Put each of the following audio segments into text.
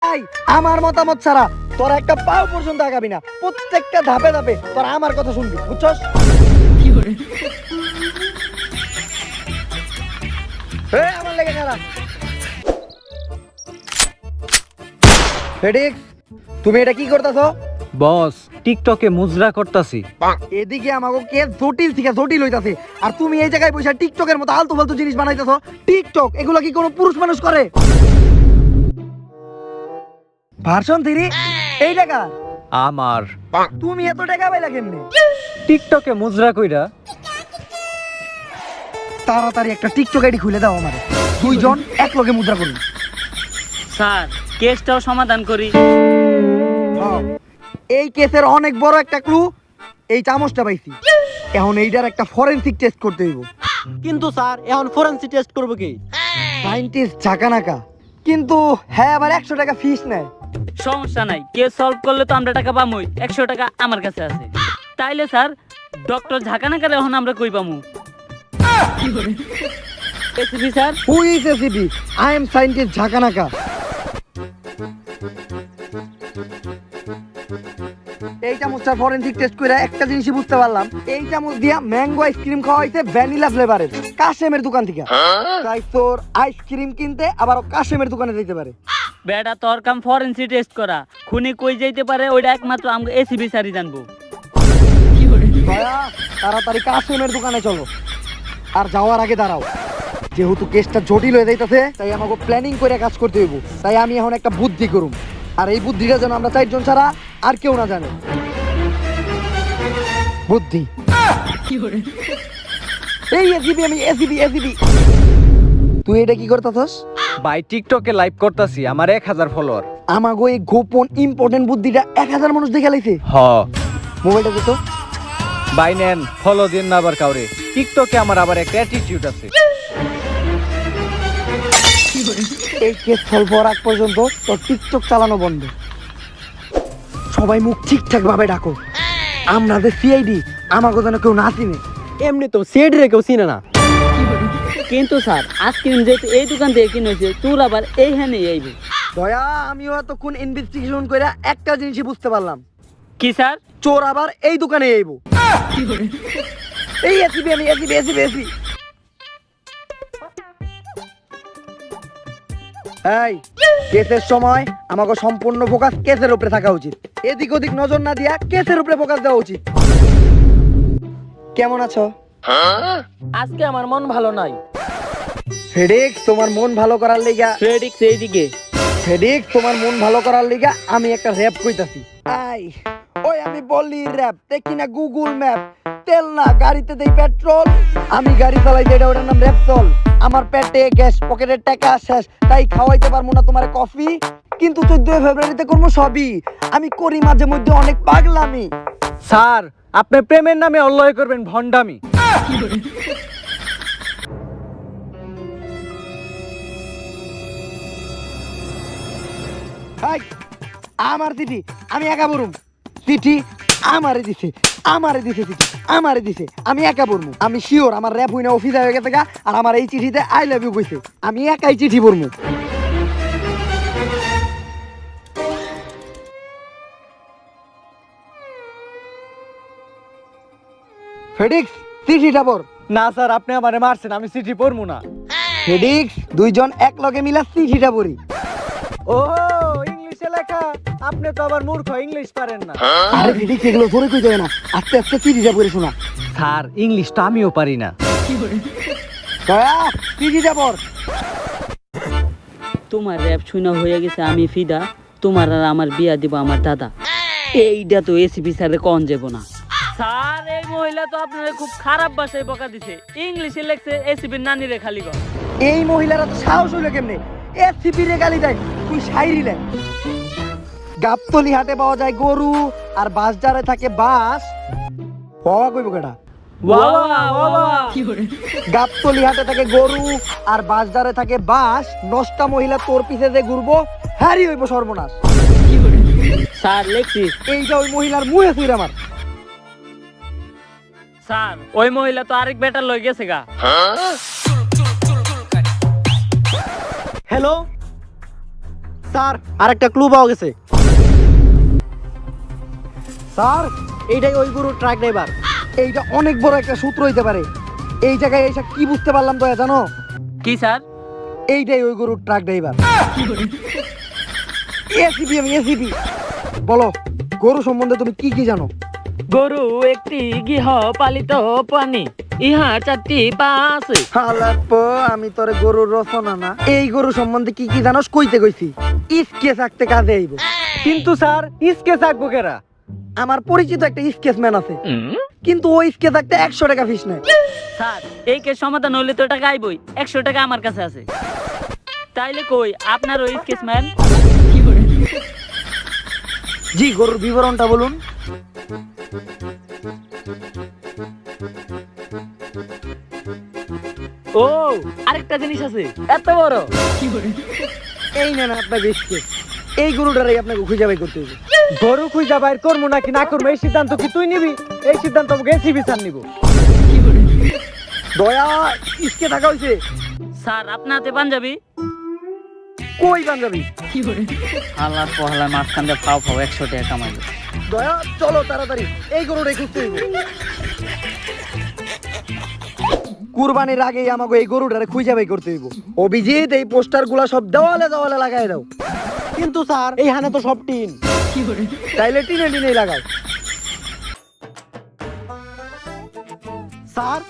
এই আমার মতামত ছাড়া তোরা একটা পাও পর্যন্ত আগাবি না। প্রত্যেকটা ধাপে ধাপে তোরা আমার কথা শুনবি, বুঝছস? এই আমার লেগে যারা ফেডিক্স, তুমি এটা কি করতেছো? বস, টিকটকে মুজরা করতাছি। এদিকে আমাকে কে জটিল থেকে জটিল হইতাছে, আর তুমি এই জায়গায় বসে টিকটকের মতো আলতু ফালতু জিনিস বানাইতেছো। টিকটক এগুলো কি কোনো পুরুষ মানুষ করে? ভার্সন 3 এই টাকা আমার তুমি এত টাকা পাইলা কেমনে? টিকটকে মুজরা কইরা তাড়াতাড়ি একটা টিকটক আইডি খুলে দাও আমারে। দুইজন এক লগে মুদ্রা করুন। স্যার, কেসটাও সমাধান করি। হ্যাঁ, এই কেসের অনেক বড় একটা ক্লু এই চামচটা পাইছি। এখন এইটার একটা ফরেনসিক টেস্ট করতে হইব। কিন্তু স্যার এখন ফরেনসিক টেস্ট করব কি? সায়েন্টিস্ট ঝাঁকানাকা, কিন্তু হ্যাঁ আবার 100 টাকা ফিস নেয়। সমস্যা নাই, কেস সলভ করলে তো আমরা টাকা পামই। 100 টাকা আমার কাছে আছে। তাইলে স্যার, ডক্টর ঝাঁকানাকারে এখন আমরা কই পামু? ACP sir, who is ACP? I am scientist ঝাঁকানাকা। এই চামচটার ফরেনসিক টেস্ট করে একটা জিনিসই বুঝতে পারলাম, এই চামচ দিয়া ম্যাঙ্গো আইসক্রিম খাওয়া হয়েছে ভ্যানিলা ফ্লেভারের কাশেমের দোকান থেকে। তাই তোর আইসক্রিম কিনতে আবার কাশেমের দোকানে যেতে পারে। বেটা তোর কাম ফরেনসিক টেস্ট করা। খুনি কই যাইতে পারে ওইটা একমাত্র আমরা এসিপি স্যারই জানবো। দয়া, তাড়াতাড়ি কাশেমের দোকানে চলো। আর যাওয়ার আগে দাঁড়াও, যেহেতু কেসটা জটিল হয়ে যাইতেছে তাই আমাকে প্ল্যানিং করে কাজ করতে হইব। তাই আমি এখন একটা বুদ্ধি করুম, আর এই বুদ্ধিটা যেন আমরা 4 জন ছাড়া আর কেউ না জানে। বুদ্ধি এই এসিবি, আমি এসিবি এসিবি। তুই এটা কি করতেছস? ভাই টিকটকে লাইভ করতাছি, আমার 1000 ফলোয়ার। আমাগো এই গোপন ইম্পর্টেন্ট বুদ্ধিটা 1000 মানুষ দেখে লাইছে। হ মোবাইলটা দে তো। ভাই নেন, ফলো দিন না আবার কাউরে। টিকটকে আমার আবার একটা অ্যাটিটিউড আছে। এই কেস সলভ হওয়ার আগ পর্যন্ত তোর টিকটক চালানো বন্ধ। সবাই মুখ ঠিকঠাক ভাবে ডাকো। আমরা যে সিআইডি, আমাকে যেন কেউ না চিনে। এমনি তো সিআইডি রে কেউ চিনে না। কিন্তু স্যার, আইসক্রিম যেহেতু এই দোকান থেকে কিনেছে, তোর আবার এইখানে আইবে। দয়া, আমিও এতক্ষণ ইনভেস্টিগেশন করে একটা জিনিসই বুঝতে পারলাম, কি স্যার? চোর আবার এই দোকানে আইবো। এই এসিবি, আমি এসিবি এসিবি এসি। এই কেসের সময় আমাকে সম্পূর্ণ ফোকাস কেসের উপরে থাকা উচিত। এদিক ওদিক নজর না দিয়া কেসের উপরে ফোকাস দেওয়া উচিত। কেমন আছো? আজকে আমার মন ভালো নাই। ফেডিক্স, তোমার মন ভালো করার লিগা ফ্রেডিক্স এইদিকে। ফেডিক্স, তোমার মন ভালো করার লিগা আমি একটা র‍্যাপ কইতাছি। আই ওই আমি বলি র‍্যাপ, দেখি না গুগল ম্যাপ। তেল না গাড়িতে দেই পেট্রোল, আমি গাড়ি চালাই যেটা ওটার নাম র‍্যাপসল। আমার পেটে গ্যাস, পকেটের টাকা শেষ, তাই খাওয়াইতে পারবো না তোমার কফি। কিন্তু 14 ফেব্রুয়ারিতে করবো সবই। আমি করি মাঝে মধ্যে অনেক পাগলামি। স্যার, আপনি প্রেমের নামে অল্লয় করবেন ভন্ডামি। হাই, আমার চিঠি আমি একা পড়ুম। চিঠি আমারে দিছে, আমারে দিছে চিঠি, আমারে দিছে। আমি একা পড়মু। আমি শিওর আমার র‍্যাপ হইনা অফিস হয়ে গেছে গা, আর আমার এই চিঠিতে আই লাভ ইউ কইছে। আমি একাই চিঠি পড়মু। ফেডিক্স, চিঠিটা পড়। না স্যার, আপনি আমারে মারছেন, আমি চিঠি পড়বো না। ফেডিক্স, দুইজন এক লগে মিলা চিঠিটা পড়ি। ও ইংলিশে লেখা, আপনি তো আবার মূর্খ, ইংলিশ পারেন না। আরে ফেডিক্স, এগুলো ধরে কই যাবে না, আস্তে আস্তে চিঠিটা পড়ে শোনা। স্যার, ইংলিশ তো আমিও পারি না। দয়া, চিঠিটা পড়। তোমার র‍্যাপ শুনা হয়ে গেছে, আমি ফিদা। তোমার আর আমার বিয়া দিব আমার দাদা। এইটা তো এসিপি স্যারে কন যাব না। স্যার, এই মহিলা তো আপনারা খুব খারাপ ভাষায় বকা দিছে। ইংলিশে লেখছে এসিপির নানিরে খালি কর। এই মহিলারা তো সাহস হইলো কেমনে এসিপি রে গালি দেয়? তুই শাইরি লেখ। গাবতলি হাটে পাওয়া যায় গরু, আর বাসডারে থাকে বাস। বাবা কইব কেডা? গাবতলি হাটে থাকে গরু, আর বাসডারে থাকে বাস। নষ্টা মহিলা তোর পিছে যে ঘুরবো, হ্যারি হইব সর্বনাশ। স্যার, লেখছি। এইটা ওই মহিলার মুহে তুই আমার। স্যার, ওই মহিলা তো আরেক বেটার লই গেছে গা। হ্যালো স্যার আরেকটা ক্লু পাওয়া গেছে। স্যার এইটাই ওই গরুর ট্রাক ড্রাইভার। এইটা অনেক বড় একটা সূত্র হইতে পারে। এই জায়গায় এসে কি বুঝতে পারলাম দয়া জানো? কি স্যার? এইটাই ওই গরুর ট্রাক ড্রাইভার। এসিপি, আমি এসিপি। বলো, গরু সম্বন্ধে তুমি কি কি জানো? গরু একটি গৃহপালিত প্রাণী, ইহা 4টি পা আছে। হালাপো, আমি তোরে গরুর রচনা না। এই গরু সম্বন্ধে কি কি জানোস কইতে কইছি। স্কেচ আঁকতে কাজে আইব। কিন্তু স্যার স্কেচ আঁকবো কেরা? আমার পরিচিত একটা স্কেচম্যান আছে, কিন্তু ওই স্কেচ আঁকতে 100 টাকা ফিস নেয়। স্যার এই কেস সমাধান হইলে তো টাকা আইবই, 100 টাকা আমার কাছে আছে। তাইলে কই আপনার ওই স্কেচম্যান? জি, গরুর বিবরণটা বলুন। ও আরেকটা জিনিস আছে, এত বড়। এই নেন আপনার স্কেচ। এই গরুটারই আপনাকে খুঁজে বাই করতে হবে। গরু খুঁজা বাইর করবো নাকি না করবো এই সিদ্ধান্ত কি তুই নিবি? এই সিদ্ধান্ত আমাকে এসিপি স্যার নিব। দয়া, স্কে থাকা হইছে। স্যার আপনার হাতে পাঞ্জাবি? কই পাঞ্জাবি? আল্লাহ পহলা মাঝখান দিয়ে ফাও ফাও 100 টাকা কামাইলো। দয়া, চলো তাড়াতাড়ি এই গরুটাই খুঁজতে হইব। কুরবানির আগেই আমাকে এই গরুটারে খুঁজে বাই করতে হইব। অভিজিৎ, এই পোস্টার গুলা সব দেওয়ালে দেওয়ালে লাগাই দাও। কিন্তু স্যার এইখানে তো সব টিন। তাইলে টিনে টিনেই লাগাও। স্যার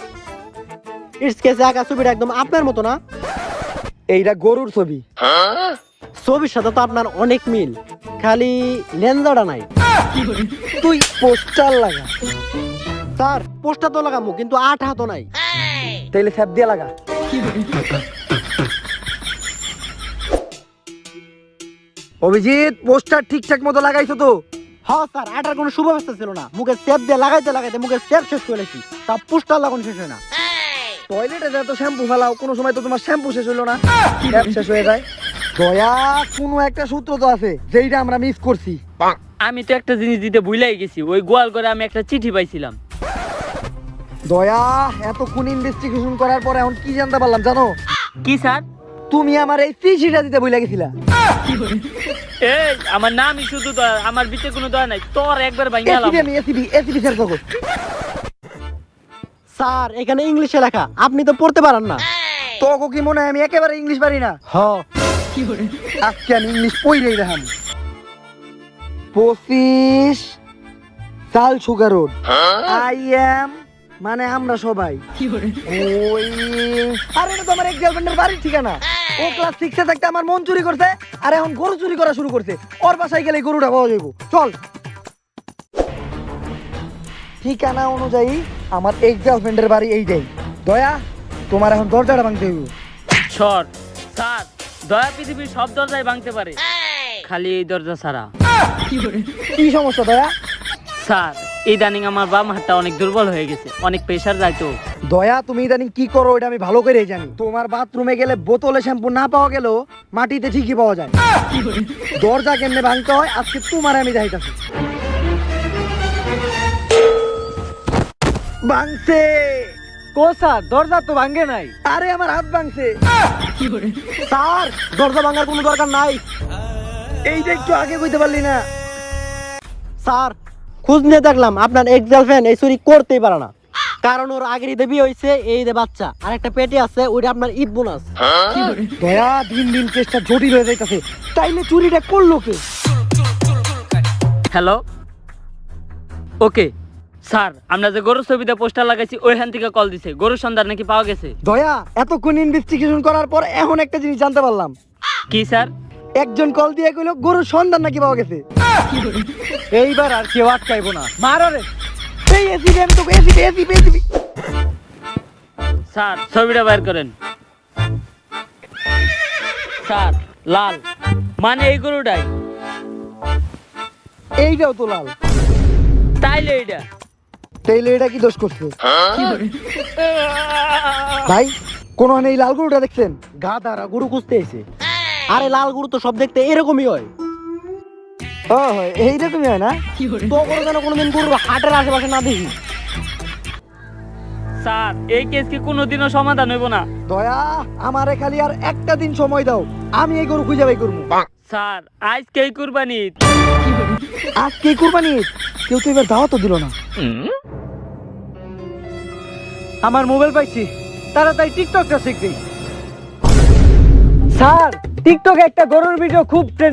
স্কেচে আঁকা ছবিটা একদম আপনার মতো না? এইটা গরুর ছবি। ছবির সাথে তো আপনার অনেক মিল, খালি লেন্সটা নাই। তুই পোস্টার লাগা। স্যার পোস্টার তো লাগামু, কিন্তু আঠা তো নাই। তাইলে স্যাপ দিয়ে লাগা। অভিজিৎ, পোস্টার ঠিকঠাক মতো লাগাইছো তো? হ্যাঁ স্যার, আটার কোনো সুব্যবস্থা ছিল না। মুখে সেপ দিয়ে লাগাইতে লাগাইতে মুখের সেপ শেষ করে লেছি, তা পোস্টার লাগানো শেষ হয় না। টয়লেটে যা তো শ্যাম্পু ফেলাও, কোনো সময় তো তোমার শ্যাম্পু শেষ হইলো না, ট্যাপ শেষ হয়ে যায়। দয়া, কোনো একটা সূত্র তো আছে যেইটা আমরা মিস করছি। আমি তো একটা জিনিস দিতে ভুলাই গেছি, ওই গোয়াল করে আমি একটা চিঠি পাইছিলাম। দয়া, এতক্ষণ ইনভেস্টিগেশন করার পরে এখন কি জানতে পারলাম জানো? কি স্যার? তুমি আমার এই চিঠিটা দিতে ভুলে গেছিলা। এই আমার নামই শুধু দয়া, আমার ভিতরে কোনো দয়া নাই। তোর একবার ভাঙিয়ে এসিবি, আমি এসিবি স্যার জগৎ। স্যার এখানে ইংলিশে লেখা, আপনি তো পড়তে পারেন না। তোকে কি মনে হয় আমি একেবারে ইংলিশ পারি না? হ্যাঁ আজকে আমি ইংলিশ পড়লেই দেখাম। 25 চাল সুগার রোড। আই এম মানে আমরা সবাই। ওই, আরে এটা তো আমার এক গার্লফ্রেন্ডের বাড়ির ঠিকানা। ও ক্লাস 6 এ থাকতে আমার মন চুরি করছে, আর এখন গরু চুরি করা শুরু করছে। ওর বাসায় গেলে গরুটা পাওয়া যাইব। চল। ঠিকানা অনুযায়ী আমার এক গার্লফ্রেন্ডের বাড়ি এইটাই। দয়া, তোমার এখন দরজাটা ভাঙতে হইব। শর্ট স্যার, দয়া পৃথিবীর সব দরজায় ভাঙতে পারে, খালি এই দরজা ছাড়া। কি সমস্যা দয়া? স্যার ইদানিং আমার বাম হাতটা অনেক দুর্বল হয়ে গেছে, অনেক প্রেসার যায় তো। দয়া, তুমি ইদানিং কি করো এটা আমি ভালো করেই জানি। তোমার বাথরুমে গেলে বোতলে শ্যাম্পু না পাওয়া গেলেও মাটিতে ঠিকই পাওয়া যায়। দরজা কেমনে ভাঙতে হয় আজকে তোমার আমি দেখাইতাছি। ভাঙছে। কো স্যার, দরজা তো ভাঙ্গে নাই। আরে আমার হাত ভাঙছে। স্যার দরজা ভাঙার কোনো দরকার নাই। এইটা একটু আগে কইতে পারলি না? স্যার খোঁজ নিয়ে দেখলাম আপনার এক্স গার্লফ্রেন্ড এই চুরি করতেই পারে না, কারণ ওর আগের ঈদে বিয়ে হয়েছে, এই ঈদে বাচ্চা, আর একটা পেটে আছে, ওইটা আপনার ঈদ বোনাস। দয়া, দিন দিন চেষ্টা জটিল হয়ে যাইতাছে। তাইলে চুরিটা করলো কে? হ্যালো, ওকে স্যার, আমরা যে গরুর ছবিতে পোস্টার লাগাইছি ওইখান থেকে কল দিছে, গরুর সন্ধান নাকি পাওয়া গেছে। দয়া, এতক্ষণ ইনভেস্টিগেশন করার পর এখন একটা জিনিস জানতে পারলাম। কি স্যার? একজন কল দিয়ে কইলো গরুর সন্ধান নাকি পাওয়া গেছে। এইবার আর কেউ আটকাইবো না, মার রে। এই এসিবি, আমি তোকে এসিবি। স্যার ছবিটা বের করেন। স্যার লাল মানে এই গরুটাই। এইটাও তো লাল। তাইলে এইটা। তাইলে এটা কি দোষ করছে? ভাই, কোন এই লাল গরুটা দেখছেন? গাধারা গরু খুঁজতে এসে। আরে লাল গরু তো সব দেখতে এরকমই হয়। ও এইটা তুমি হয় না? তো করে যেন কোনোদিন গরুর হাটের আশেপাশে না দেখি। স্যার এই কেস কি কোনোদিনও সমাধান হইব না? দয়া, আমারে খালি আর একটা দিন সময় দাও, আমি এই গরু খুঁজে বাই করবো। স্যার আজকেই কুরবানি ঈদ। আজকে কুরবানি ঈদ, কেউ তো এবার দাওয়াতও দিল না। আমার মোবাইল পাইছি, তাড়াতাড়ি টিকটকটা শিখবি। স্যার টিকটকে একটা গরুর ভিডিও খুব ট্রেন্ড